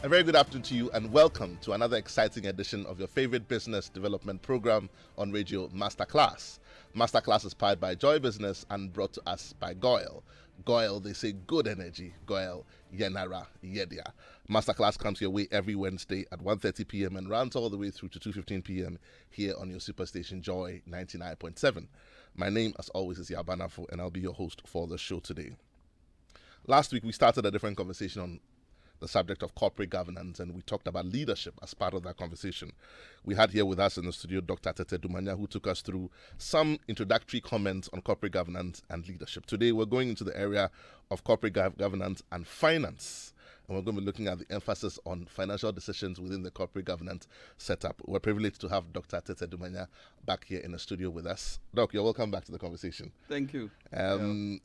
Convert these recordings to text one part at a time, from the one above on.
A very good afternoon to you and welcome to another exciting edition of your favorite business development program on radio, Masterclass. Masterclass is powered by Joy Business and brought to us by Goyle. Goyle, they say good energy. Goyle, Yenara, Yedia. Masterclass comes your way every Wednesday at 1:30 p.m. and runs all the way through to 2:15 p.m. here on your superstation Joy 99.7. My name, as always, is Barnafo, and I'll be your host for the show today. Last week, we started a different conversation on the subject of corporate governance, and we talked about leadership as part of that conversation. We had here with us in the studio Dr. Tete Dumanya, who took us through some introductory comments on corporate governance and leadership. Today, we're going into the area of corporate governance and finance, and we're going to be looking at the emphasis on financial decisions within the corporate governance setup. We're privileged to have Dr. Tete Dumanya back here in the studio with us. Doc, you're welcome back to the conversation. Thank you.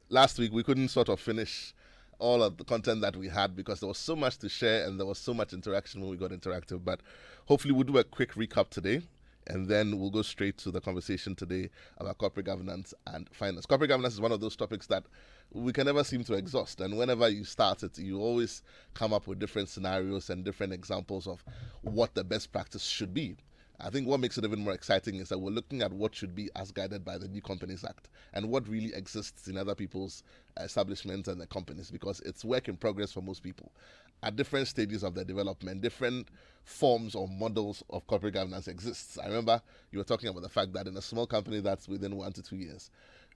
Last week, we couldn't sort of finish all of the content that we had because there was so much to share and there was so much interaction when we got interactive. But hopefully we'll do a quick recap today, and then we'll go straight to the conversation today about corporate governance and finance. Corporate governance is one of those topics that we can never seem to exhaust, and whenever you start it, you always come up with different scenarios and different examples of what the best practice should be. I think what makes it even more exciting is that we're looking at what should be as guided by the New Companies Act and what really exists in other people's establishments and their companies, because it's work in progress for most people. At different stages of their development, different forms or models of corporate governance exists. I remember you were talking about the fact that in a small company that's within 1 to 2 years,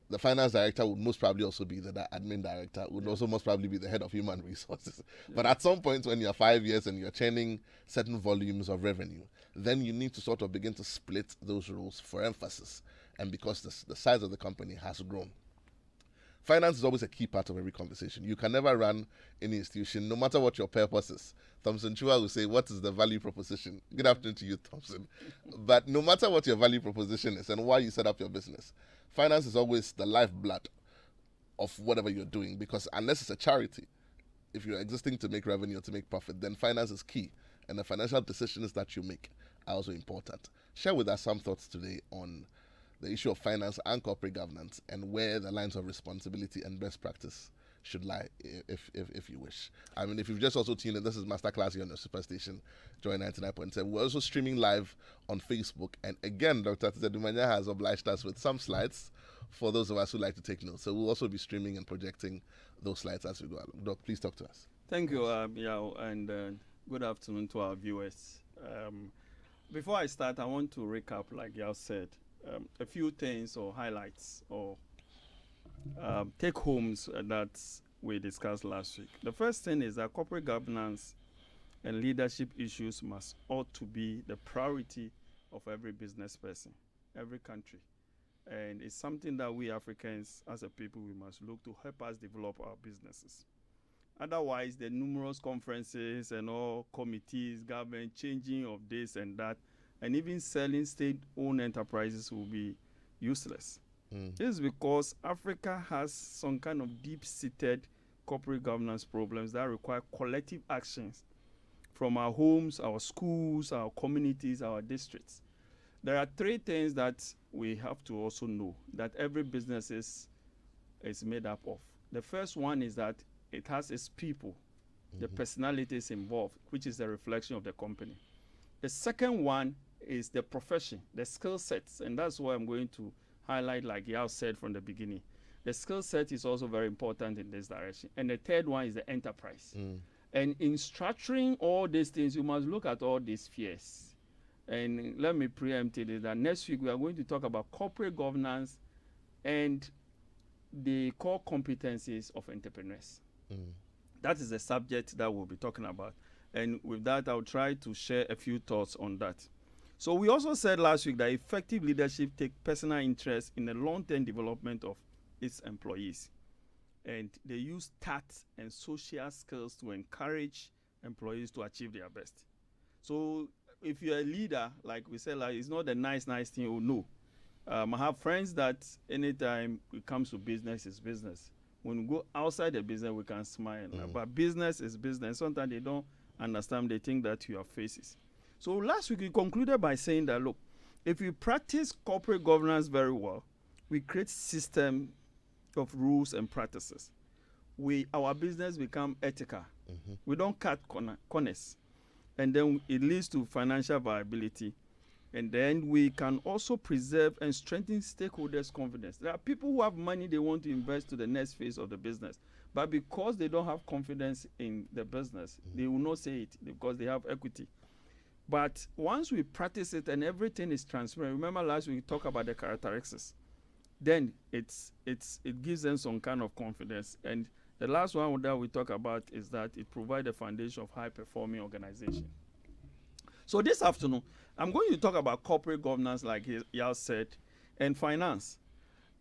the finance director would most probably also be the admin director, would also most probably be the head of human resources. Yeah. But at some point when you're 5 years and you're churning certain volumes of revenue, then you need to sort of begin to split those roles for emphasis, and because the size of the company has grown. Finance is always a key part of every conversation. You can never run any institution, no matter what your purpose is. Thompson Chua will say, what is the value proposition? Good afternoon to you, Thompson. But no matter what your value proposition is and why you set up your business, finance is always the lifeblood of whatever you're doing, because unless it's a charity, if you're existing to make revenue or to make profit, then finance is key. And the financial decisions that you make are also important. Share with us some thoughts today on the issue of finance and corporate governance and where the lines of responsibility and best practice should lie, if you wish. I mean, if you've just also tuned in, this is Masterclass here on the Superstation, Joy 99.7. We're also streaming live on Facebook. And again, Dr. Tete Dumanya has obliged us with some slides for those of us who like to take notes. So we'll also be streaming and projecting those slides as we go along. Doc, please talk to us. Thank you, Yao, and good afternoon to our viewers. Before I start, I want to recap, like Yao said, a few things or highlights or take-homes that we discussed last week. The first thing is that corporate governance and leadership issues ought to be the priority of every business person, every country. And it's something that we Africans, as a people, we must look to help us develop our businesses. Otherwise, the numerous conferences and all committees, government changing of this and that, and even selling state-owned enterprises will be useless. This is because Africa has some kind of deep-seated corporate governance problems that require collective actions from our homes, our schools, our communities, our districts. There are 3 things that we have to also know that every business is made up of. The first one is that it has its people, the personalities involved, which is the reflection of the company. The second one is the profession, the skill sets, and that's what I'm going to highlight, like Yao said from the beginning. The skill set is also very important in this direction. And the third one is the enterprise. And in structuring all these things, you must look at all these spheres. And let me preempt it that next week we are going to talk about corporate governance and the core competencies of entrepreneurs. That is the subject that we'll be talking about. And with that, I'll try to share a few thoughts on that. So we also said last week that effective leadership takes personal interest in the long-term development of its employees. And they use tact and social skills to encourage employees to achieve their best. So if you're a leader, like we said, like, it's not a nice thing you know. I have friends that anytime it comes to business, it's business. When we go outside the business, we can smile. But business is business. Sometimes they don't understand. They think that you are faces. So last week we concluded by saying that, look, if we practice corporate governance very well, we create system of rules and practices. Our business become ethical. We don't cut corners. and then it leads to financial viability. And then we can also preserve and strengthen stakeholders' confidence. There are people who have money they want to invest to the next phase of the business, but because they don't have confidence in the business, they will not say it because they have equity. But once we practice it and everything is transparent, remember last week we talked about the characteristics, then it gives them some kind of confidence. And the last one that we talk about is that it provides a foundation of high-performing organization. So this afternoon, I'm going to talk about corporate governance, like Yao said, and finance.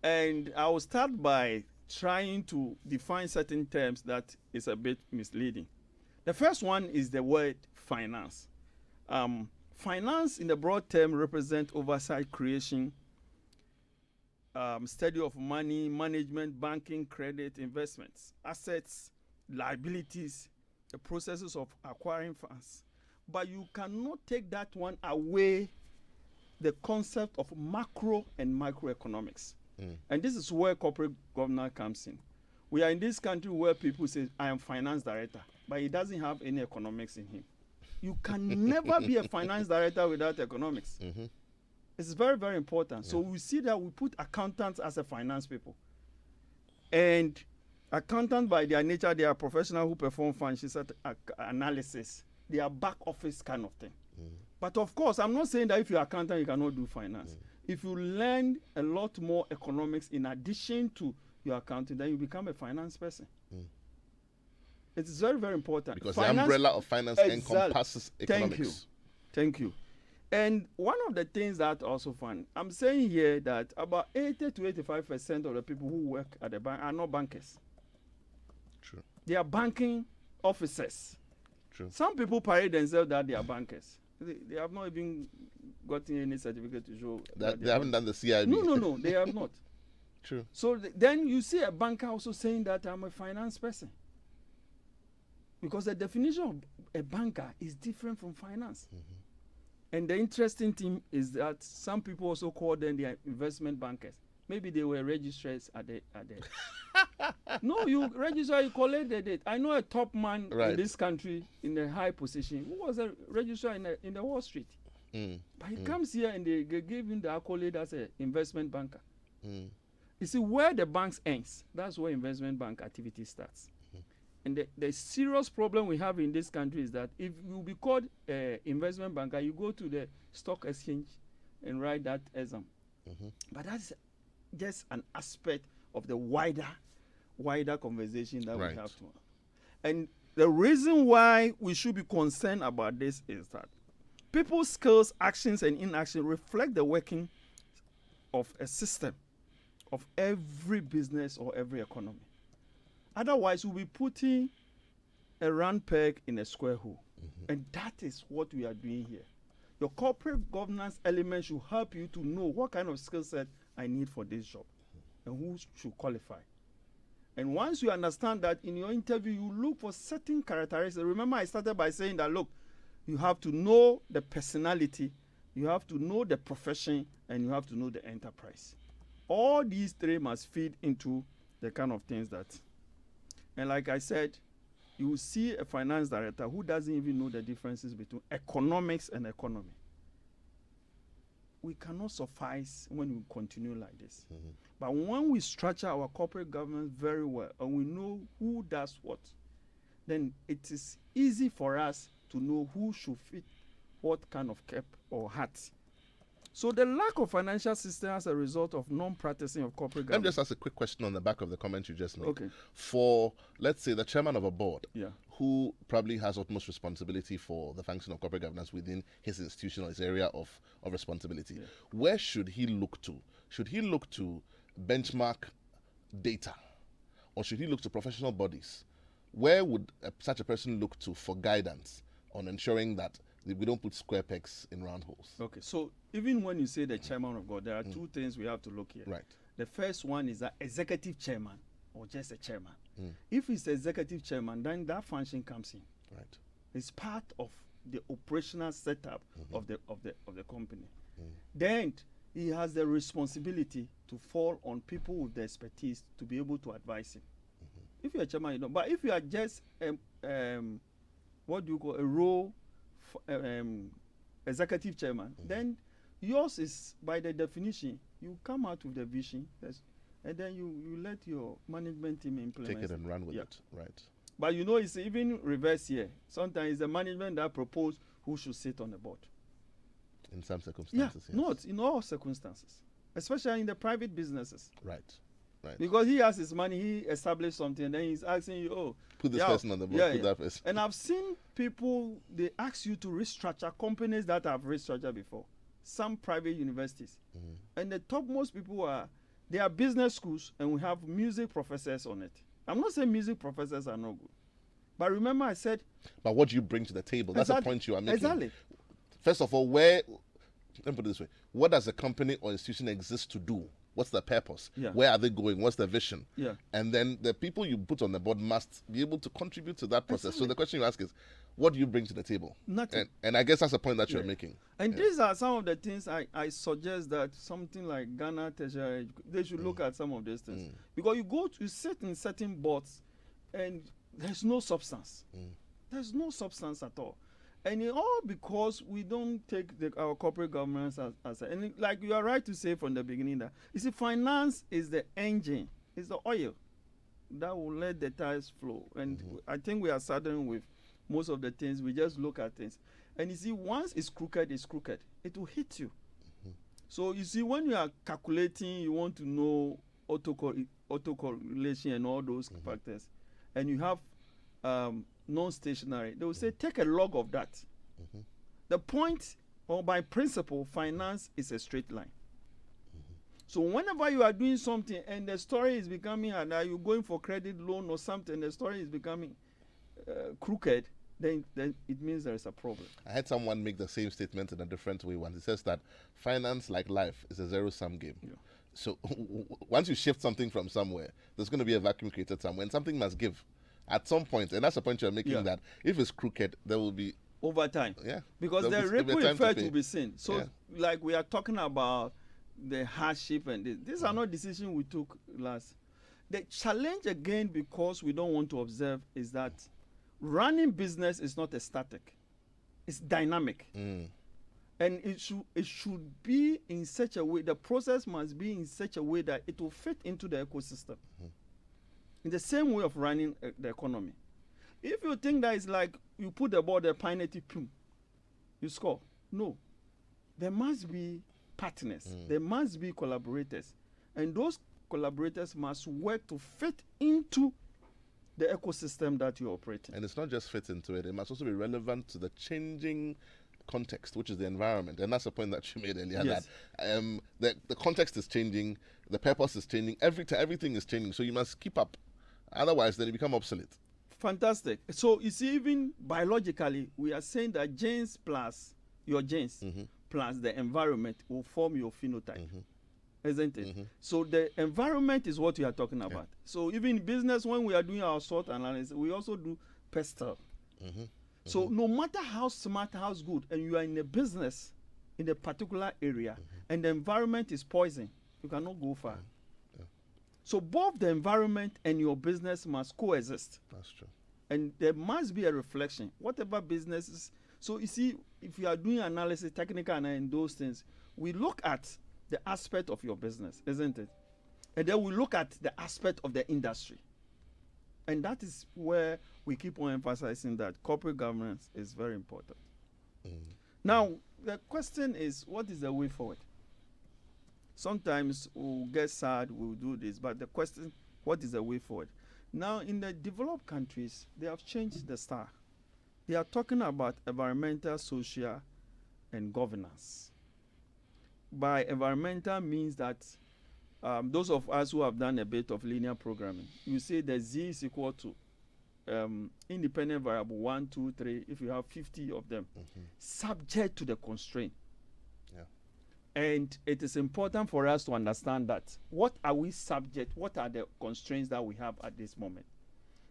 And I will start by trying to define certain terms that is a bit misleading. The first one is the word finance. Finance in the broad term represents oversight, creation, study of money, management, banking, credit, investments, assets, liabilities, the processes of acquiring funds. But you cannot take that one away the concept of macro and microeconomics. And this is where corporate governance comes in. We are in this country where people say, I am finance director, but he doesn't have any economics in him. You can never be a finance director without economics. It's very, very important. So we see that we put accountants as a finance people. And accountants, by their nature, they are professionals who perform financial analysis. They are back office kind of thing. But of course, I'm not saying that if you're an accountant, you cannot do finance. If you learn a lot more economics in addition to your accounting, then you become a finance person. It's very, very important. Because finance, the umbrella of finance encompasses economics. Thank you. And one of the things that also fun, I'm saying here that about 80 to 85% of the people who work at the bank are not bankers. True. They are banking officers. True. Some people parade themselves that they are bankers. They have not even gotten any certificate to show that they haven't done the CIB. No, they have not. True. So then you see a banker also saying that I'm a finance person. Because the definition of a banker is different from finance. And the interesting thing is that some people also call them their investment bankers. Maybe they were registrars at the No, you register, you collect the date. I know a top man in this country in a high position who was a registrar in the Wall Street. But he comes here and they give him the accolade as an investment banker. You see, where the banks ends, that's where investment bank activity starts. And the serious problem we have in this country is that if you be called an investment banker, you go to the stock exchange and write that exam. But that's just an aspect of the wider conversation that we have to have. And the reason why we should be concerned about this is that people's skills, actions, and inaction reflect the working of a system of every business or every economy. Otherwise, we'll be putting a round peg in a square hole. And that is what we are doing here. Your corporate governance element should help you to know what kind of skill set I need for this job and who should qualify. And once you understand that in your interview, you look for certain characteristics. Remember, I started by saying that, look, you have to know the personality, you have to know the profession, and you have to know the enterprise. All these three must feed into the kind of things that... And like I said, you will see a finance director who doesn't even know the differences between economics and economy. We cannot suffice when we continue like this. But when we structure our corporate governance very well and we know who does what, then it is easy for us to know who should fit what kind of cap or hat. So the lack of financial system as a result of non-practicing of corporate governance. Let me just ask a quick question on the back of the comment you just made. Okay. For, let's say, the chairman of a board, who probably has utmost responsibility for the function of corporate governance within his institution or his area of responsibility, where should he look to? Should he look to benchmark data? Or should he look to professional bodies? Where would such a person look to for guidance on ensuring that we don't put square pegs in round holes? Okay, so even when you say the chairman of God, there are two things we have to look here. Right. The first one is an executive chairman or just a chairman. If it's executive chairman, then that function comes in. Right. It's part of the operational setup of the company. Then he has the responsibility to fall on people with the expertise to be able to advise him. If you're a chairman, you don't. But if you are just what do you call a role executive chairman, then yours is, by the definition, you come out with the vision, and then you let your management team implement Take it and run with it, right? But you know, it's even reverse here. Sometimes it's the management that propose who should sit on the board. In some circumstances, yes. Not in all circumstances, especially in the private businesses. Right. Because he has his money, he established something, and then he's asking you, oh, put this person on the board, put that person. And I've seen people, they ask you to restructure companies that have restructured before. Some private universities. And the topmost people they are business schools, and we have music professors on it. I'm not saying music professors are not good. But remember I said... But what do you bring to the table? That's the point you are making. Exactly. First of all, let me put it this way. What does a company or institution exist to do? What's the purpose? Yeah. Where are they going? What's the vision? Yeah. And then the people you put on the board must be able to contribute to that process. Exactly. So the question you ask is, what do you bring to the table? Nothing. And I guess that's the point that you're making. And these are some of the things I suggest that something like Ghana Tertiary, they should look at some of these things. Because you sit in certain boards and there's no substance. There's no substance at all. And it all because we don't take our corporate governance as and like you are right to say from the beginning that, you see, finance is the engine, it's the oil that will let the tires flow. And I think we are saddened with most of the things. We just look at things. And you see, once it's crooked, it will hit you. So you see, when you are calculating, you want to know autocorrelation and all those factors, and you have non-stationary, they will say take a log of that. The point, or by principle, finance is a straight line. So whenever you are doing something and the story is becoming, and are you going for credit loan or something, the story is becoming crooked, then it means there is a problem. I had someone make the same statement in a different way once. He says that finance, like life, is a zero-sum game. So once you shift something from somewhere, there's going to be a vacuum created somewhere, and something must give at some point. And that's the point you're making, that if it's crooked, there will be... over time. Because the ripple effect will be seen. So like we are talking about the hardship, and these are not decisions we took last. The challenge again, because we don't want to observe, is that running business is not a static. It's dynamic. And it should be in such a way, the process must be in such a way that it will fit into the ecosystem. In the same way of running the economy. If you think that it's like you put the ball, the penalty, you score. No. There must be partners. There must be collaborators. And those collaborators must work to fit into the ecosystem that you operate in. And it's not just fit into it. It must also be relevant to the changing context, which is the environment. And that's the point that you made earlier. That the context is changing, the purpose is changing, everything is changing. So you must keep up. Otherwise, then you become obsolete. Fantastic. So you see, even biologically, we are saying that genes plus your genes plus the environment will form your phenotype. Isn't it? So the environment is what we are talking about. So even in business, when we are doing our SWOT analysis, we also do PESTEL. So no matter how smart, how good, and you are in a business in a particular area, and the environment is poison, you cannot go far. So both the environment and your business must coexist. That's true. And there must be a reflection. Whatever businesses. So you see, if you are doing analysis, technical and those things, we look at the aspect of your business, isn't it? And then we look at the aspect of the industry. And that is where we keep on emphasizing that corporate governance is very important. Now, the question is, what is the way forward? Sometimes we'll get sad, we'll do this, but the question, what is the way forward? Now, in the developed countries, they have changed the style. They are talking about environmental, social, and governance. By environmental means that those of us who have done a bit of linear programming, you say that Z is equal to independent variable 1, 2, 3, if you have 50 of them, subject to the constraint. And it is important for us to understand that. What are we subject? What are the constraints that we have at this moment?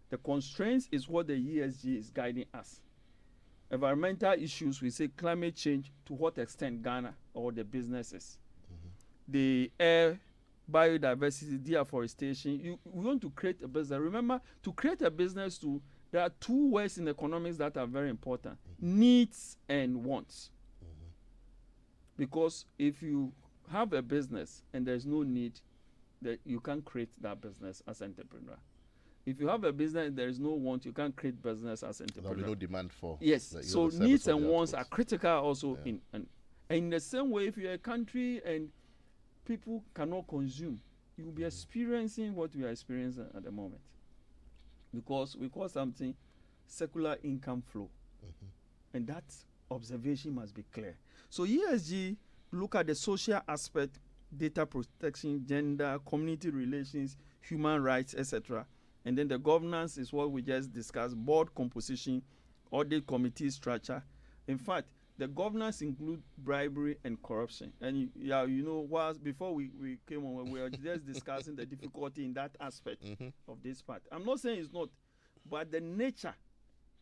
The constraints is what the ESG is guiding us. Environmental issues, we say climate change, to what extent Ghana or the businesses. The air, biodiversity, deforestation. We want to create a business. Remember, to create a business to There are two words in economics that are very important: needs and wants. Because if you have a business and there's no need, that you can't create that business as an entrepreneur. If you have a business and there is no want, you can't create business as an entrepreneur. There'll be no demand for. Yes. So needs and wants are critical also. Yeah. In the same way, if you're a country and people cannot consume, you will be experiencing what we are experiencing at the moment. Because we call something secular income flow. And that observation must be clear. So ESG look at the social aspect, data protection, gender, community relations, human rights, etc. And then the governance is what we just discussed: board composition, audit committee structure. In fact, the governance include bribery and corruption. And you know, whilst before we came on, we were just discussing the difficulty in that aspect of this part. I'm not saying it's not, but the nature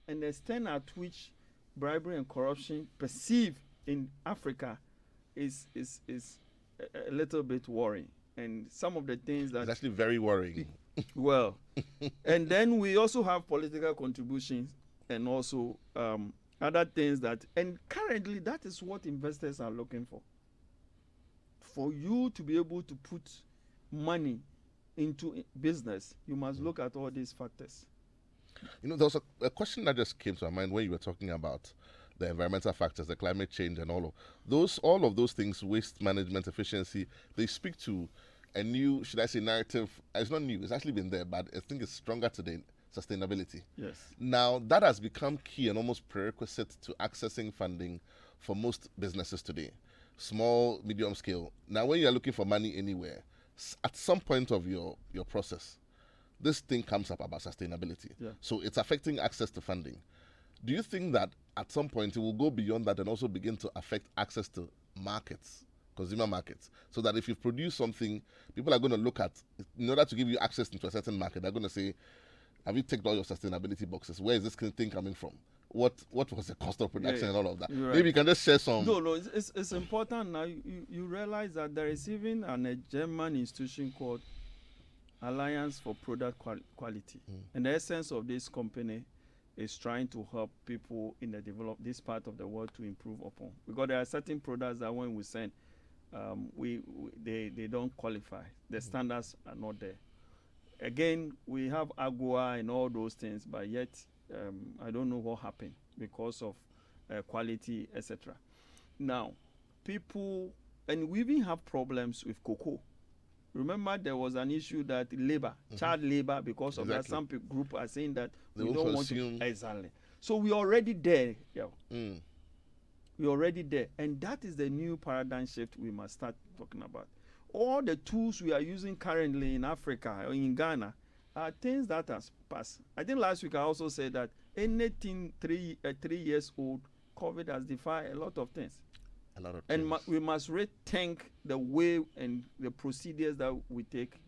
and the extent at which bribery and corruption perceived in Africa is a little bit worrying. And some of the things that... It's actually very worrying. Well, and then we also have political contributions and also other things that... And currently, that is what investors are looking for. For you to be able to put money into business, you must look at all these factors. You know, there was a question that just came to my mind when you were talking about the environmental factors, the climate change, and all of those things, waste management, efficiency. They speak to a new, should I say, narrative. It's not new; it's actually been there, but I think it's stronger today. Sustainability. Yes. Now that has become key and almost prerequisite to accessing funding for most businesses today, small, medium scale. Now, when you are looking for money anywhere, at some point of your process, this thing comes up about sustainability. Yeah. So it's affecting access to funding. Do you think that at some point it will go beyond that and also begin to affect access to markets, consumer markets, so that if you produce something, people are going to look at, in order to give you access into a certain market, they're going to say, have you ticked all your sustainability boxes? Where is this thing coming from? What was the cost of production and all of that? Right. Maybe you can just share some. No, it's important now. You realize that there is even a German institution called Alliance for Product Quality. And the essence of this company is trying to help people in this part of the world to improve upon. Because there are certain products that when we send, they don't qualify. The standards are not there. Again, we have AGOA and all those things, but yet I don't know what happened because of quality, etc. Now, people, and we even have problems with cocoa. Remember, there was an issue that labor, child labor, because of that, some group are saying that They we will don't want consume. to. Exactly. So we're already there. Yeah. We're already there. And that is the new paradigm shift we must start talking about. All the tools we are using currently in Africa or in Ghana are things that has passed. I think last week I also said that anything 3 years old, COVID has defied a lot of things. A lot of And things. we must rethink the way and the procedures that we take.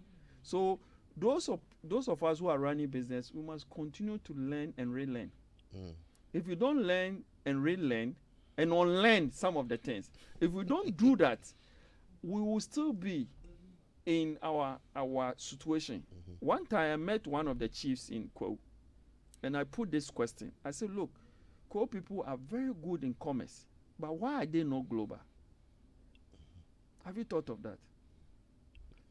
So those of us who are running business, we must continue to learn and relearn. If you don't learn and relearn and unlearn some of the things, if we don't do that, we will still be in our situation. One time I met one of the chiefs in Kwo, and I put this question. I said, look, Kwo people are very good in commerce, but why are they not global? Have you thought of that?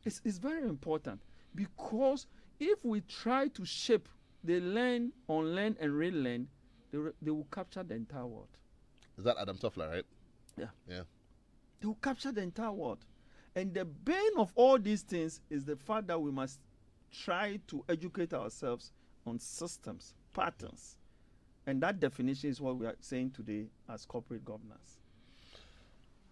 It's very important, because if we try to shape, they learn, unlearn, and relearn, they will capture the entire world. Is that Adam Toffler, right? Yeah. Yeah. They will capture the entire world. And the bane of all these things is the fact that we must try to educate ourselves on systems, patterns. And that definition is what we are saying today as corporate governance.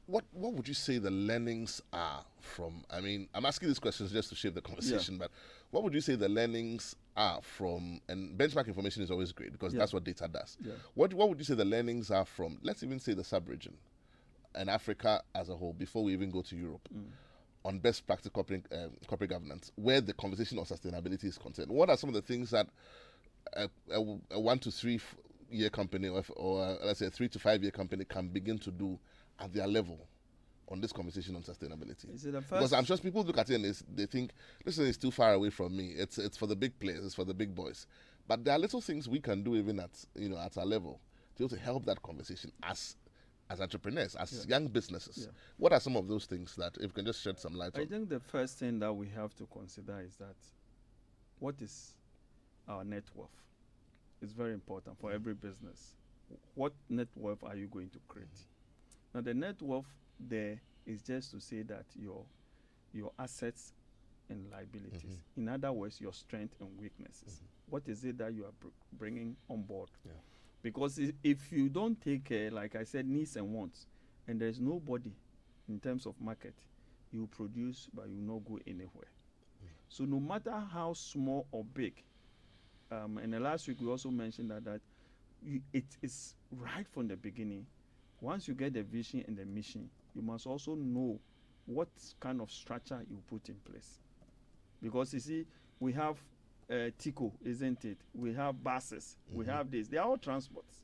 What would you say the learnings are from, I mean, I'm asking these questions just to shape the conversation, but what would you say the learnings are from, and benchmark information is always great because that's what data does. Yeah. What would you say the learnings are from, let's even say the sub-region and Africa as a whole, before we even go to Europe, on best practice corporate governance, where the conversation on sustainability is concerned? What are some of the things that a 1 to 3 year company or let's say a 3 to 5 year company can begin to do at their level on this conversation on sustainability? Is it the first? Because I'm sure people look at it and they think, listen, it's too far away from me. It's for the big players, it's for the big boys. But there are little things we can do even at our level to be able to help that conversation as entrepreneurs, as young businesses. What are some of those things that, if you can just shed some light on? I think the first thing that we have to consider is that what is our net worth? It's very important for every business. What net worth are you going to create? Now, the net worth there is just to say that your assets and liabilities. In other words, your strength and weaknesses. What is it that you are bringing on board? Because if you don't take care, like I said, needs and wants, and there's nobody in terms of market, you produce, but you will not go anywhere. So no matter how small or big, and the last week we also mentioned that it is right from the beginning. Once you get the vision and the mission, you must also know what kind of structure you put in place. Because you see, we have Tico, isn't it? We have buses, we have this. They are all transports.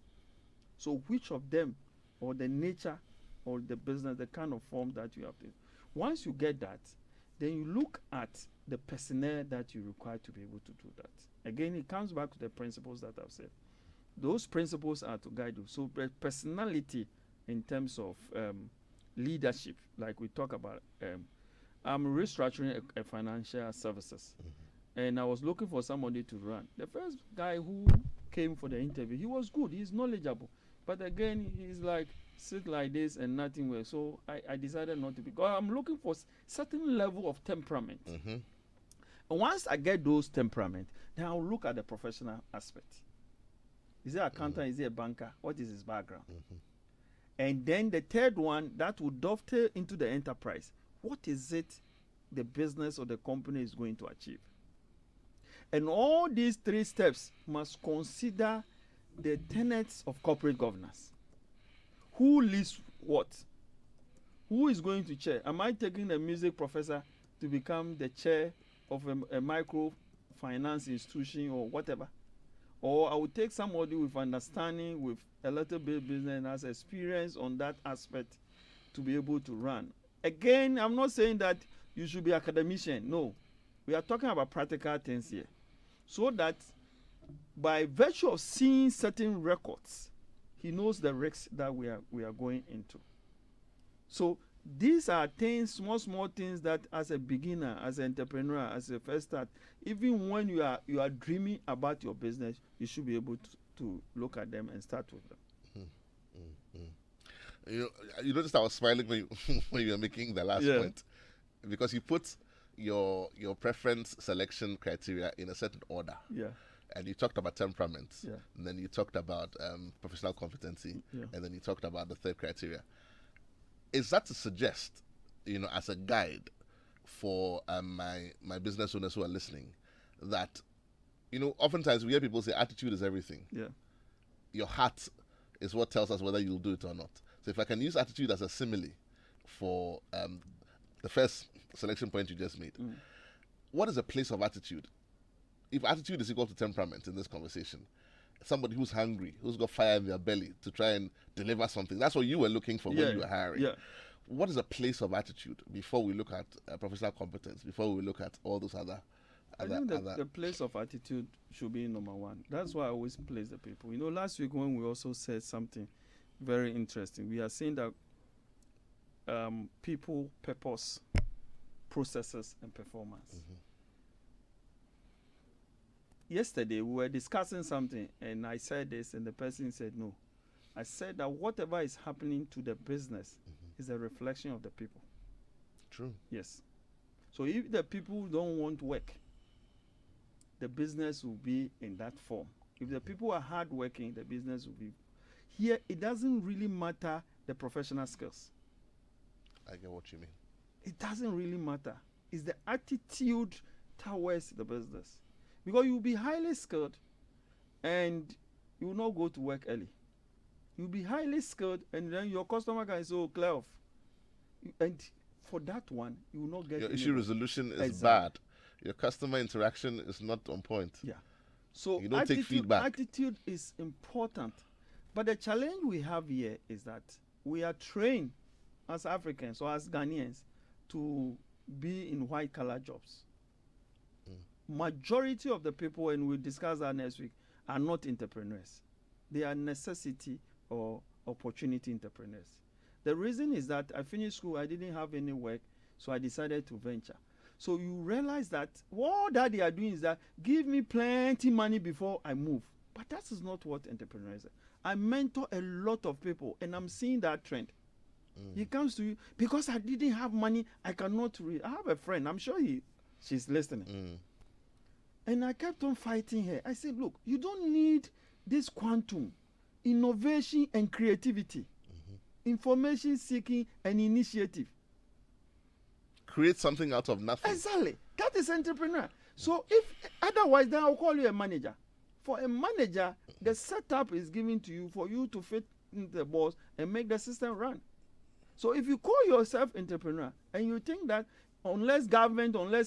So which of them, or the nature, or the business, the kind of form that you have to. Once you get that, then you look at the personnel that you require to be able to do that. Again, it comes back to the principles that I've said. Those principles are to guide you. So personality in terms of leadership, like we talk about, I'm restructuring a financial services. And I was looking for somebody to run. The first guy who came for the interview, he was good, he's knowledgeable. But again, he's like, sit like this and nothing well. So I decided not to, because I'm looking for certain level of temperament. And once I get those temperament, then I'll look at the professional aspect. Is he an accountant? Is he a banker? What is his background? And then the third one, that would dovetail into the enterprise. What is it the business or the company is going to achieve? And all these three steps must consider the tenets of corporate governance. Who leads what? Who is going to chair? Am I taking a music professor to become the chair of a microfinance institution or whatever? Or I would take somebody with understanding, with a little bit of business and has experience on that aspect to be able to run. Again, I'm not saying that you should be academician. No. We are talking about practical things here. So that by virtue of seeing certain records, he knows the risks that we are going into. So these are things, small things that as a beginner, as an entrepreneur, as a first start, even when you are dreaming about your business, you should be able to look at them and start with them. You noticed I was smiling when you were making the last point, because you put your preference selection criteria in a certain order. And you talked about temperament, and then you talked about professional competency, and then you talked about the third criteria. Is that to suggest, as a guide for my business owners who are listening, that, oftentimes we hear people say attitude is everything. Your heart is what tells us whether you'll do it or not. So if I can use attitude as a simile for the first selection point you just made, what is a place of attitude? If attitude is equal to temperament in this conversation, somebody who's hungry, who's got fire in their belly to try and deliver something, that's what you were looking for when you were hiring. What is a place of attitude before we look at professional competence, before we look at all those other... I think the place of attitude should be number one. That's why I always place the people. Last week when we also said something very interesting, we are saying that people, purpose, processes, and performance. Yesterday, we were discussing something, and I said this, and the person said no. I said that whatever is happening to the business is a reflection of the people. True. Yes. So if the people don't want work, the business will be in that form. If the people are hardworking, the business will be... Here, it doesn't really matter the professional skills. I get what you mean. It doesn't really matter. It's the attitude towards the business. Because you'll be highly skilled and you will not go to work early. You'll be highly skilled and then your customer can say, oh, clear off. And for that one, you will not get... Your issue resolution is bad. Your customer interaction is not on point. So you don't take feedback. Attitude is important. But the challenge we have here is that we are trained as Africans or as Ghanaians to be in white-collar jobs. majority of the people, and we'll discuss that next week, are not entrepreneurs. They are necessity or opportunity entrepreneurs. The reason is that I finished school, I didn't have any work, so I decided to venture. So you realize that what that they are doing is that give me plenty money before I move. But that is not what entrepreneurs are. I mentor a lot of people, and I'm seeing that trend. He comes to you, because I didn't have money, I cannot read. I have a friend, I'm sure she's listening. And I kept on fighting her. I said, look, you don't need this quantum, innovation and creativity, information seeking and initiative. Create something out of nothing. Exactly. That is entrepreneur. So if otherwise, then I'll call you a manager. For a manager, the setup is given to you for you to fit in the boss and make the system run. So if you call yourself entrepreneur and you think that unless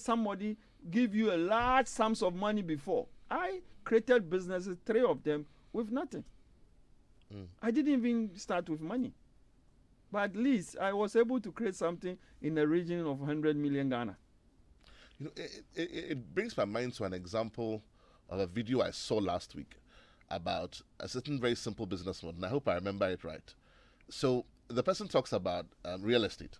somebody give you a large sums of money before, I created businesses, 3 of them, with nothing. I didn't even start with money. But at least I was able to create something in the region of 100 million Ghana. You know, it brings my mind to an example of a video I saw last week about a certain very simple business model, and I hope I remember it right. So the person talks about real estate,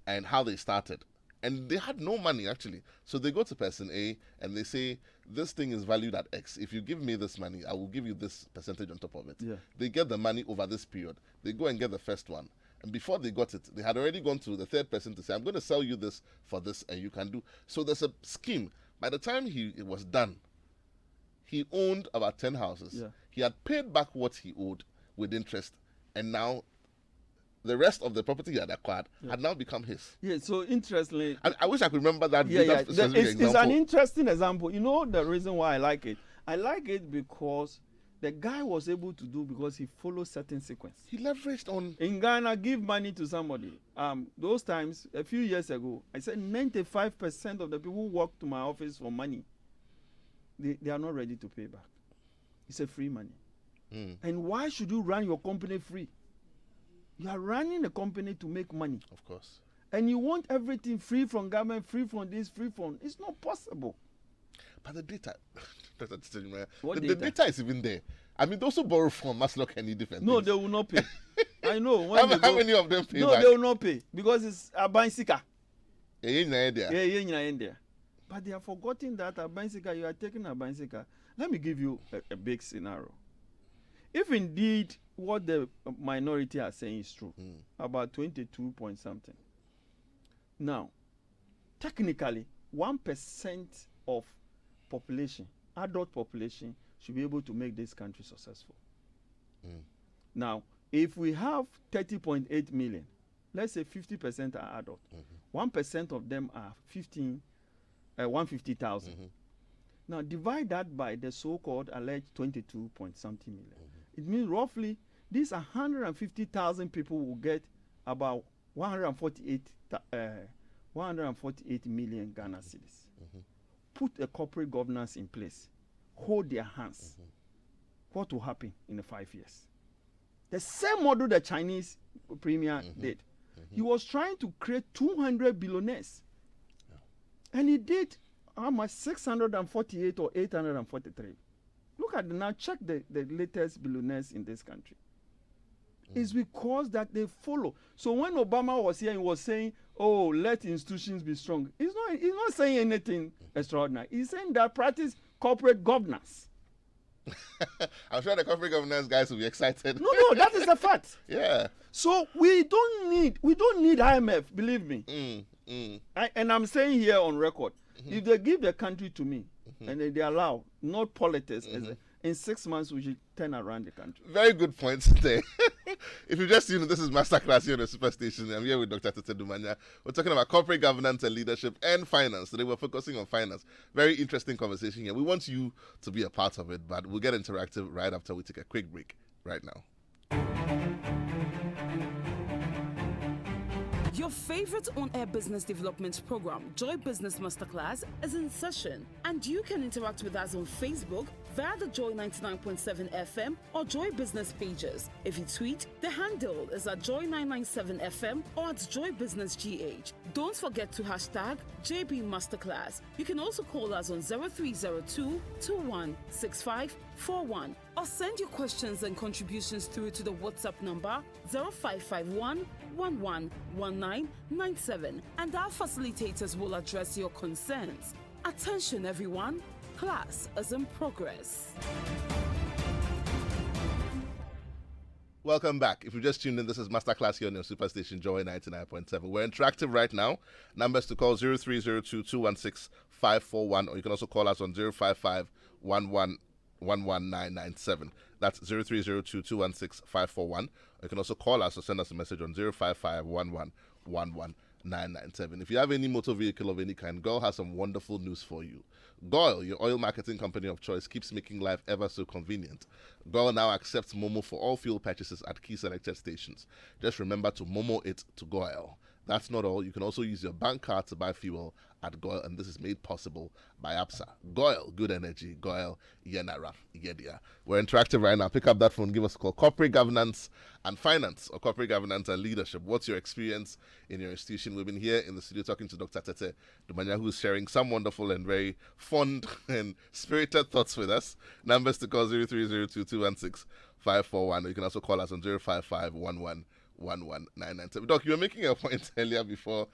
and how they started. And they had no money, actually. So they go to person A and they say, this thing is valued at X. If you give me this money, I will give you this percentage on top of it. They get the money over this period. They go and get the first one. And before they got it, they had already gone to the third person to say, I'm going to sell you this for this, and you can do. So there's a scheme. By the time it was done, he owned about 10 houses. He had paid back what he owed with interest, and now the rest of the property he had acquired had now become his. So interestingly, I wish I could remember that. It's an interesting example. You know the reason why I like it? I like it because the guy was able to do because he followed certain sequence. He leveraged on. In Ghana, give money to somebody. Those times, a few years ago, I said 95% of the people who walk to my office for money, they are not ready to pay back. It's a free money. And why should you run your company free? You are running a company to make money. Of course. And you want everything free from government, free from this, free from... It's not possible. But the data... the data is even there. I mean, those who borrow from must look any different. No, they will not pay. I know. How many of them pay back? No, they will not pay. Because it's a bicycle. But they have forgotten that a bicycle, you are taking a bicycle. Let me give you a big scenario. If indeed what the minority are saying is true, about 22 point something. Now, technically, 1% of population, adult population, should be able to make this country successful. Now, if we have 30.8 million, let's say 50% are adult, 1% of them are 150,000. Now, divide that by the so-called alleged 22 point something million. It means roughly these 150,000 people will get about 148 million Ghana cedis. Put a corporate governance in place. Hold their hands. What will happen in the 5 years? The same model the Chinese premier did. He was trying to create 200 billionaires. And he did how much? 648 or 843. Look at now, check the latest billionaires in this country. It's because that they follow. So when Obama was here, he was saying, oh, let institutions be strong. He's not saying anything extraordinary. He's saying that practice corporate governance. I'm sure the corporate governance guys will be excited. No, that is the fact. So we don't need IMF, believe me. And I'm saying here on record, if they give the country to me, and they allow, not politics, in 6 months we should turn around the country. Very good points there. If you just this is Masterclass here on the Superstation. I'm here with Dr. Tete Dumanya. We're talking about corporate governance and leadership and finance. Today we're focusing on finance. Very interesting conversation here. We want you to be a part of it, but we'll get interactive right after we take a quick break right now. Your favorite on-air business development program, Joy Business Masterclass, is in session, and you can interact with us on Facebook via the Joy 99.7 FM or Joy Business pages. If you tweet, the handle is at Joy 997 FM or at Joy Business GH. Don't forget to hashtag JB Masterclass. You can also call us on 0302 216541 or send your questions and contributions through to the WhatsApp number 0551 111997, and our facilitators will address your concerns. Attention everyone, class is in progress. Welcome back. If you just tuned in, this is Masterclass here on your Superstation Joy 99.7. We're interactive right now. Numbers to call 0302 216 541, or you can also call us on 055 11997. That's 0302 216 541. Or you can also call us or send us a message on 055 11997. If you have any motor vehicle of any kind, Goyle has some wonderful news for you. Goyle, your oil marketing company of choice, keeps making life ever so convenient. Goyle now accepts Momo for all fuel purchases at key selected stations. Just remember to Momo it to Goyle. That's not all. You can also use your bank card to buy fuel at Goyle, and this is made possible by APSA. Goyle, good energy. Goyle, Yenara, Yedia. We're interactive right now. Pick up that phone. Give us a call. Corporate governance and finance, or corporate governance and leadership. What's your experience in your institution? We've been here in the studio talking to Dr. Tete Dumanya, who's sharing some wonderful and very fond and spirited thoughts with us. Numbers to call 0302 216 541. You can also call us on 055 11997. Doc, you were making a point earlier before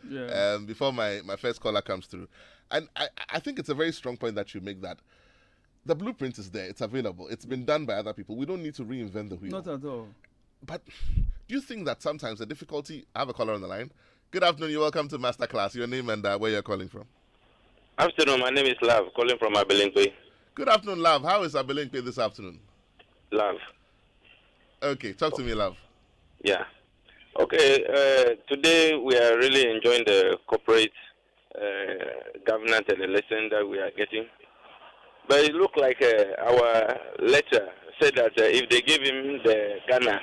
my first caller comes through. And I think it's a very strong point that you make, that the blueprint is there, it's available, it's been done by other people. We don't need to reinvent the wheel. Not at all. But do you think that sometimes the difficulty... I have a caller on the line. Good afternoon, you're welcome to Masterclass. Your name and where you're calling from. Afternoon, my name is Lav, calling from Abelinkwe. Good afternoon, Lav. How is Abelinkwe this afternoon? Lav. Okay, talk to me, Lav. Yeah. Okay, today we are really enjoying the corporate governance and the lesson that we are getting. But it looked like our letter said that if they give him the Ghana,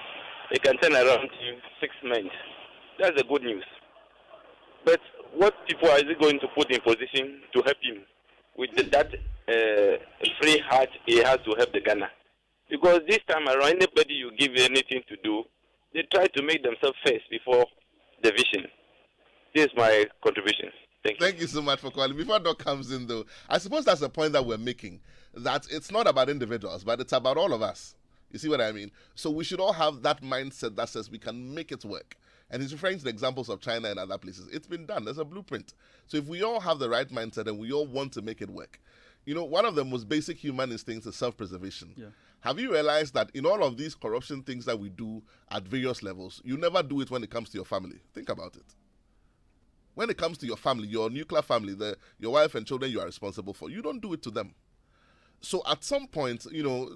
he can turn around in 6 months. That's the good news. But what people are he going to put in position to help him with that free heart he has to help the Ghana? Because this time around, anybody you give anything to do, they try to make themselves first before the vision. This is my contribution. Thank you. Thank you so much for calling. Before Doc comes in, though, I suppose that's the point that we're making, that it's not about individuals, but it's about all of us. You see what I mean? So we should all have that mindset that says we can make it work. And he's referring to the examples of China and other places. It's been done. There's a blueprint. So if we all have the right mindset and we all want to make it work, you know, one of the most basic human instincts is self-preservation. Yeah. Have you realized that in all of these corruption things that we do at various levels, you never do it when it comes to your family? Think about it. When it comes to your family, your nuclear family, your wife and children you are responsible for, you don't do it to them. So at some point, you know,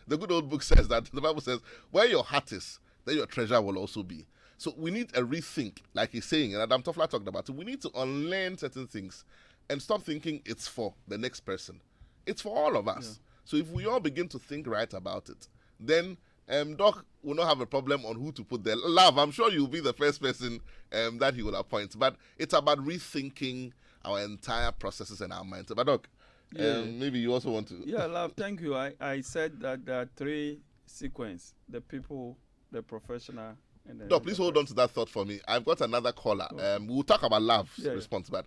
the good old book says that, the Bible says, where your heart is, there your treasure will also be. So we need a rethink, like he's saying, and Adam Toffler talked about it. We need to unlearn certain things and stop thinking it's for the next person. It's for all of us. Yeah. So if we all begin to think right about it, then Doc will not have a problem on who to put there. Love, I'm sure you'll be the first person that he will appoint. But it's about rethinking our entire processes and our mindset. But Doc, maybe you also want to... Yeah, Love, thank you. I said that there are three sequences: the people, the professional, and the... Doc, please hold on to that thought for me. I've got another caller. We'll talk about Love's response, but...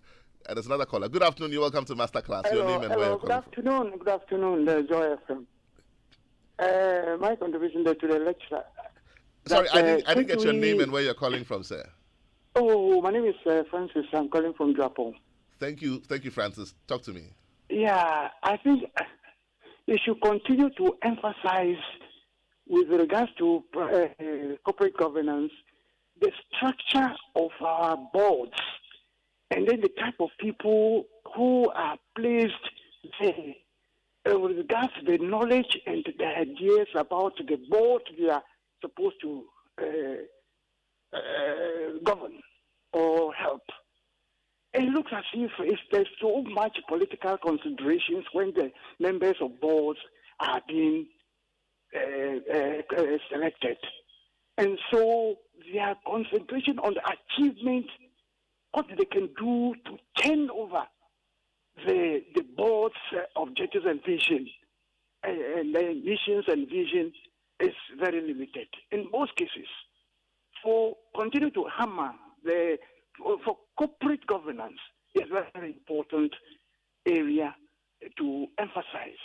there's another caller. Good afternoon. You're welcome to Masterclass. Hello, your name and where you're calling from. Good afternoon, the Joy FM. My contribution to the lecture. Sorry, I didn't get your name and where you're calling from, sir. Oh, my name is Francis. I'm calling from Japan. Thank you, Francis. Talk to me. Yeah, I think you should continue to emphasize with regards to corporate governance, the structure of our boards, and then the type of people who are placed there with regards to the knowledge and the ideas about the board they are supposed to govern or help. It looks as if there's so much political considerations when the members of boards are being selected. And so their concentration on the achievement, what they can do to turn over the board's objectives and vision their missions and vision is very limited in most cases. For continue to hammer for corporate governance is a very important area to emphasize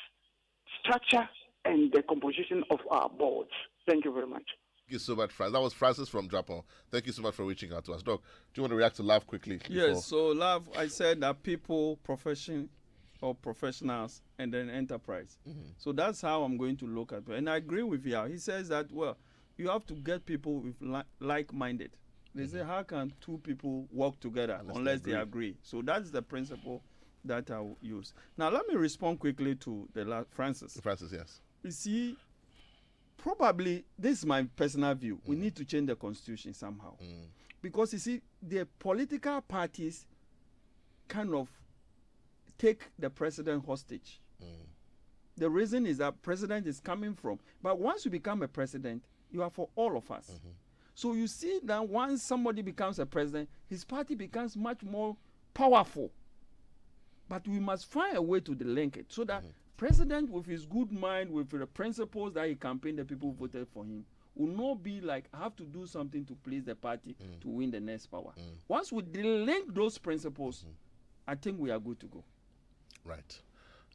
structure and the composition of our boards. Thank you very much. Thank you so much, Francis. That was Francis from Japan. Thank you so much for reaching out to us. Doc, do you want to react to Lav quickly? Yes, so Lav, I said that people, profession or professionals, and then enterprise. So that's how I'm going to look at it. And I agree with you. He says that, well, you have to get people with like-minded. They say, how can two people work together unless they agree? So that's the principle that I'll use. Now, let me respond quickly to the Francis. Francis, yes. You see, probably, this is my personal view, we need to change the constitution somehow. Because, you see, the political parties kind of take the president hostage. The reason is that president is coming from. But once you become a president, you are for all of us. So you see that once somebody becomes a president, his party becomes much more powerful. But we must find a way to link it so that president with his good mind, with the principles that he campaigned, the people who voted for him, will not be like, I have to do something to please the party to win the next power. Once we link those principles, I think we are good to go. Right.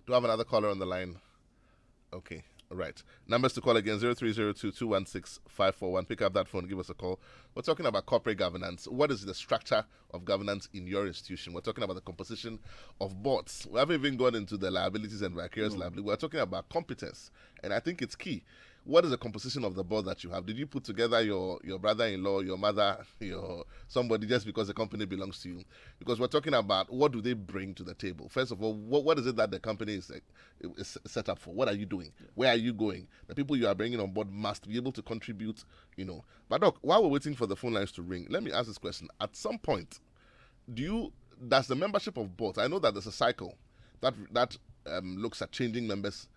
Do I have another caller on the line? Okay. Right. Numbers to call again, 0302-216-541. Pick up that phone, give us a call. We're talking about corporate governance. What is the structure of governance in your institution? We're talking about the composition of boards. We haven't even gone into the liabilities and vicarious liability. We're talking about competence, and I think it's key. What is the composition of the board that you have? Did you put together your brother-in-law, your mother, somebody just because the company belongs to you? Because we're talking about what do they bring to the table. First of all, what is it that the company is set up for? What are you doing? Where are you going? The people you are bringing on board must be able to contribute, But Doc, while we're waiting for the phone lines to ring, let me ask this question. At some point, does the membership of boards, I know that there's a cycle that looks at changing members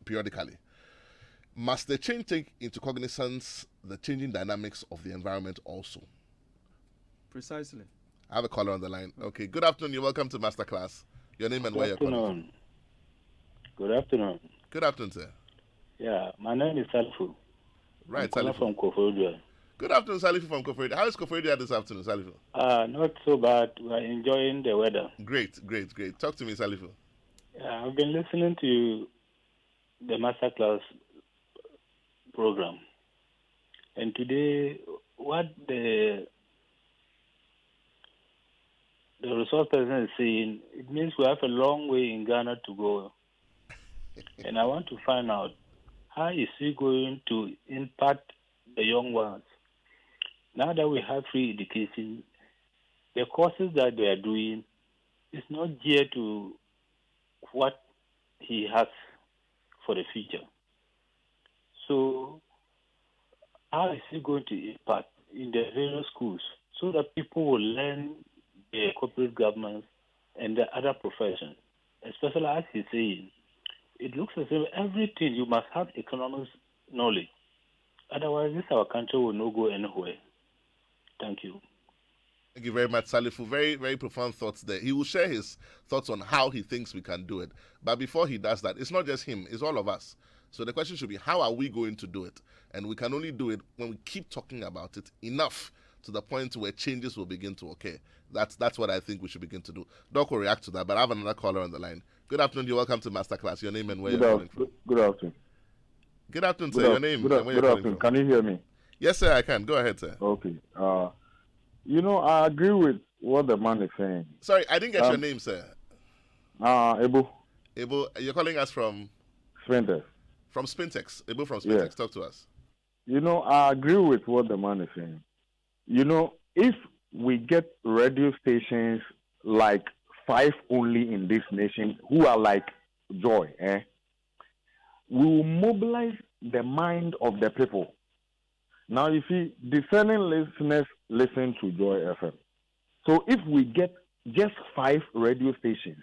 periodically. Must the change take into cognizance the changing dynamics of the environment also? Precisely. I have a caller on the line. Okay, good afternoon. You're welcome to Masterclass. Your name and where you're calling from. Good afternoon. Good afternoon, sir. Yeah, my name is Salifu. Right, I'm Salifu. from Koforidua. Good afternoon, Salifu from Koforidua. How is Koforidua this afternoon, Salifu? Not so bad. We're enjoying the weather. Great. Talk to me, Salifu. Yeah, I've been listening to the Masterclass program. And today, what the resource person is saying, it means we have a long way in Ghana to go. And I want to find out, how is he going to impact the young ones? Now that we have free education, the courses that they are doing is not geared to what he has for the future. So how is he going to impact in the various schools so that people will learn the corporate governance and the other professions? Especially as he's saying, it looks as if everything you must have economics knowledge. Otherwise, our country will not go anywhere. Thank you. Thank you very much, Salifu. Very, very profound thoughts there. He will share his thoughts on how he thinks we can do it. But before he does that, it's not just him, it's all of us. So the question should be, how are we going to do it? And we can only do it when we keep talking about it enough to the point where changes will begin to occur. That's what I think we should begin to do. Doc will react to that, but I have another caller on the line. Good afternoon. You're welcome to Masterclass. Your name and where you're calling from. Good afternoon. Good afternoon, sir. Your name and where you're calling from. Can you hear me? Yes, sir, I can. Go ahead, sir. Okay. I agree with what the man is saying. Sorry, I didn't get your name, sir. Ebo. Ebo, you're calling us from? Spintex. From Spintex. Ebo from Spintex. Yeah. Talk to us. I agree with what the man is saying. If we get radio stations like 5 only in this nation who are like Joy, we will mobilize the mind of the people. Now, you see, discerning listeners listen to Joy FM. So if we get just 5 radio stations,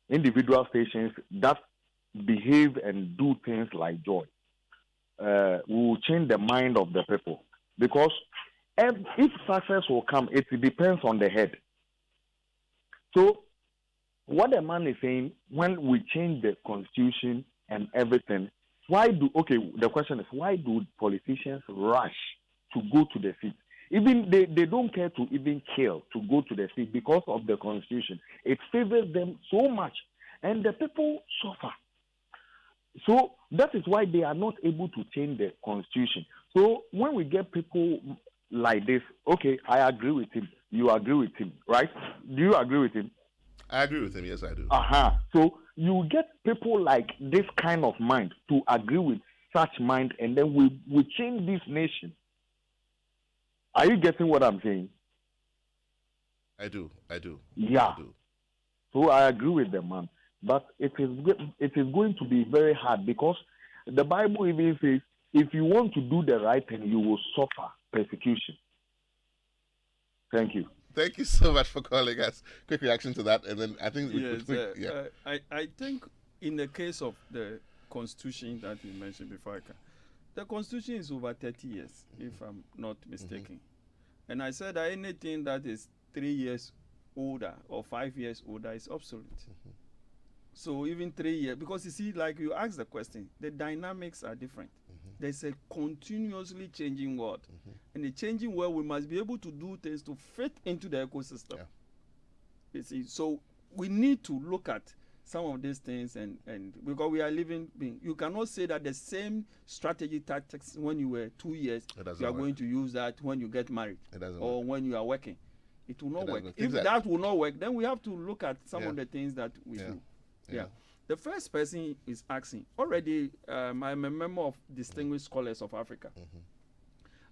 individual stations that behave and do things like Joy, we will change the mind of the people. Because if success will come, it depends on the head. So what the man is saying, when we change the constitution and everything, the question is, why do politicians rush to go to the seat? Even they don't care to even kill to go to the seat because of the constitution. It favors them so much, and the people suffer. So that is why they are not able to change the constitution. So when we get people like this, okay, I agree with him. You agree with him, right? Do you agree with him? I agree with him. Yes, I do. So you get people like this kind of mind to agree with such mind, and then we change this nation. Are you getting what I'm saying? I do. Yeah. I do. So I agree with the man. But it is going to be very hard, because the Bible even says, if you want to do the right thing, you will suffer persecution. Thank you. Thank you so much for calling us. Quick reaction to that, and then I think I think in the case of the Constitution that you mentioned before, the Constitution is over 30 years, if I'm not mistaken. And I said that anything that is 3 years older or 5 years older is obsolete. So even 3 years, because you see, like you asked the question, the dynamics are different. There's a continuously changing world. And the changing world, we must be able to do things to fit into the ecosystem. Yeah. You see, so we need to look at some of these things, and because we are living, you cannot say that the same strategy tactics when you were 2 years, you are going to use that when you get married or when you are working. It will not work. If that will not work, then we have to look at some of the things that we do. Yeah. The first person is asking. Already, I'm a member of Distinguished Scholars of Africa.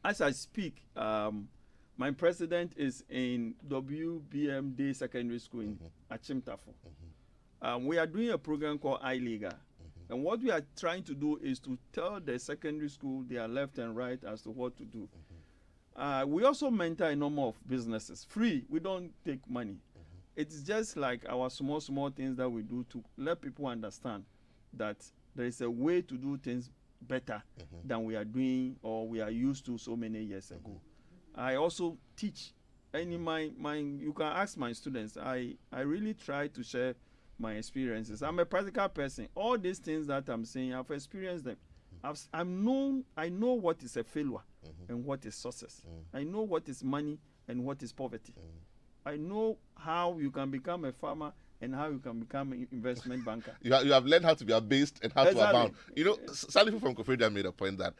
As I speak, my president is in WBM Day Secondary School in Achimtafo. We are doing a program called iLiga. And what we are trying to do is to tell the secondary school their left and right as to what to do. We also mentor a number of businesses. Free, we don't take money. It's just like our small things that we do to let people understand that there is a way to do things better than we are doing or we are used to so many years ago. I also teach. And in you can ask my students. I really try to share my experiences. I'm a practical person. All these things that I'm saying, I've experienced them. I know what is a failure and what is success. I know what is money and what is poverty. I know how you can become a farmer and how you can become an investment banker. You have learned how to be abased and how to abound. You know, Salifu from Kofredia made a point that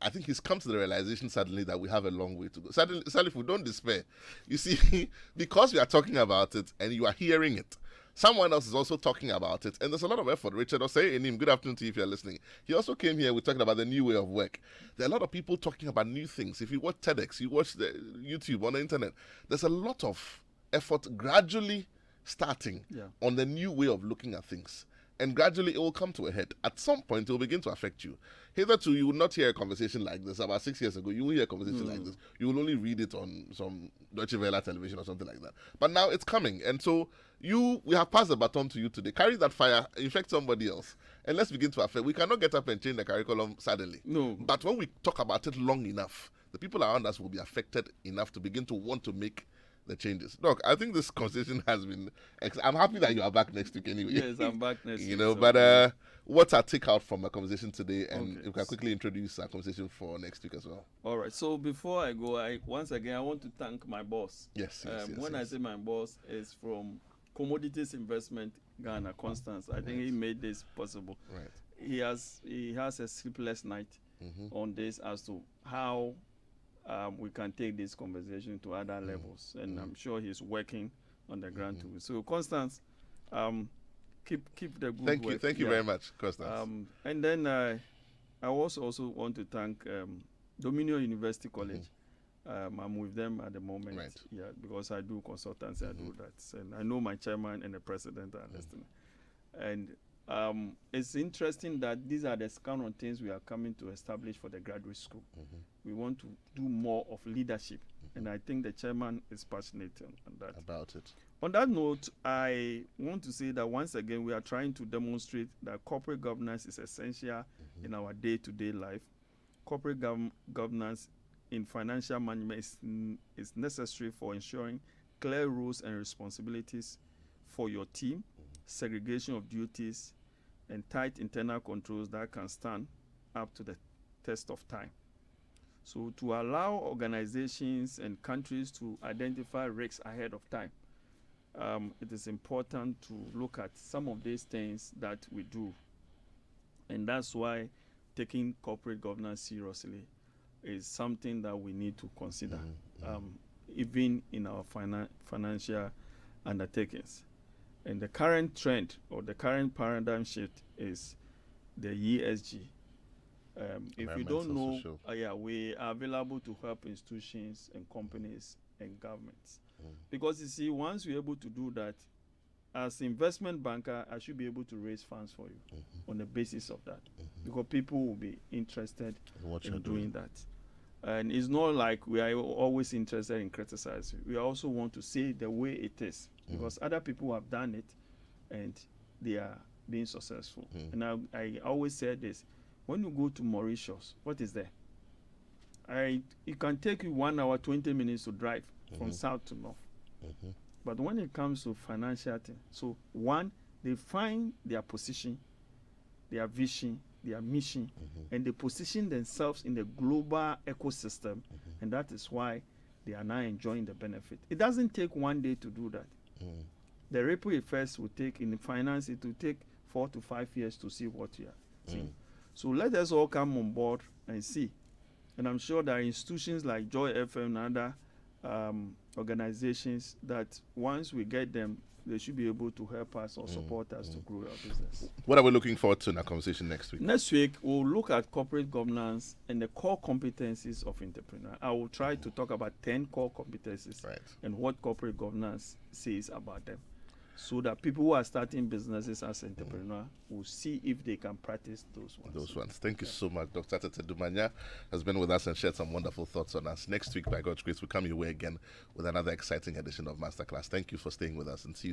I think he's come to the realization suddenly that we have a long way to go. Salifu, don't despair. You see, because we are talking about it and you are hearing it, someone else is also talking about it, and there's a lot of effort. Richard Osei, Anim, good afternoon to you if you're listening. He also came here, we're talking about the new way of work. There are a lot of people talking about new things. If you watch TEDx, you watch the YouTube on the internet, there's a lot of effort gradually starting on the new way of looking at things. And gradually it will come to a head. At some point, it will begin to affect you. Hitherto, you will not hear a conversation like this. About 6 years ago, you will hear a conversation like this. You will only read it on some Deutsche Welle television or something like that. But now it's coming. And so we have passed the baton to you today. Carry that fire, infect somebody else. And let's begin to affect. We cannot get up and change the curriculum suddenly. No. But when we talk about it long enough, the people around us will be affected enough to begin to want to make the changes. Look, I think this conversation has been. I'm happy that you are back next week anyway. Yes, I'm back next week. You know, but what's our takeout from our conversation today? And we can quickly introduce our conversation for next week as well. All right. So before I go, once again I want to thank my boss. Yes. When I say my boss, is from Commodities Investment Ghana, Constance. I think he made this possible. Right. He has a sleepless night on this as to how we can take this conversation to other levels, and I'm sure he's working on the ground too. So, Constance, keep the good work. Thank you very much, Constance. And then I also want to thank Dominion University College. I'm with them at the moment, because I do consultancy. I do that, and I know my chairman and the president are listening. And it's interesting that these are the kind of things we are coming to establish for the graduate school. We want to do more of leadership, and I think the chairman is passionate on that. About it. On that note, I want to say that once again, we are trying to demonstrate that corporate governance is essential in our day-to-day life. Corporate governance in financial management is necessary for ensuring clear roles and responsibilities for your team, segregation of duties, and tight internal controls that can stand up to the test of time. So to allow organizations and countries to identify risks ahead of time, it is important to look at some of these things that we do. And that's why taking corporate governance seriously is something that we need to consider, even in our financial undertakings. And the current trend or the current paradigm shift is the ESG. If you don't know, we are available to help institutions and companies and governments. Because you see, once you're able to do that, as investment banker, I should be able to raise funds for you on the basis of that, because people will be interested in doing that. And it's not like we are always interested in criticizing. We also want to say the way it is, because other people have done it and they are being successful. And I always say this: when you go to Mauritius, what is there? It can take you 1 hour, 20 minutes to drive from south to north. But when it comes to financial things, so one, they find their position, their vision, their mission, and they position themselves in the global ecosystem, and that is why they are now enjoying the benefit. It doesn't take 1 day to do that. The ripple effects will take, in finance, it will take 4 to 5 years to see what you are seeing. So let us all come on board and see. And I'm sure there are institutions like Joy FM and other organizations that once we get them, they should be able to help us or support us to grow our business. What are we looking forward to in our conversation next week? Next week, we'll look at corporate governance and the core competencies of entrepreneur. I will try to talk about 10 core competencies and what corporate governance says about them, so that people who are starting businesses as entrepreneurs will see if they can practice those ones. Thank you so much. Dr. Tete Dumanya has been with us and shared some wonderful thoughts on us. Next week, by God's grace, we'll come your way again with another exciting edition of Masterclass. Thank you for staying with us, and see you soon.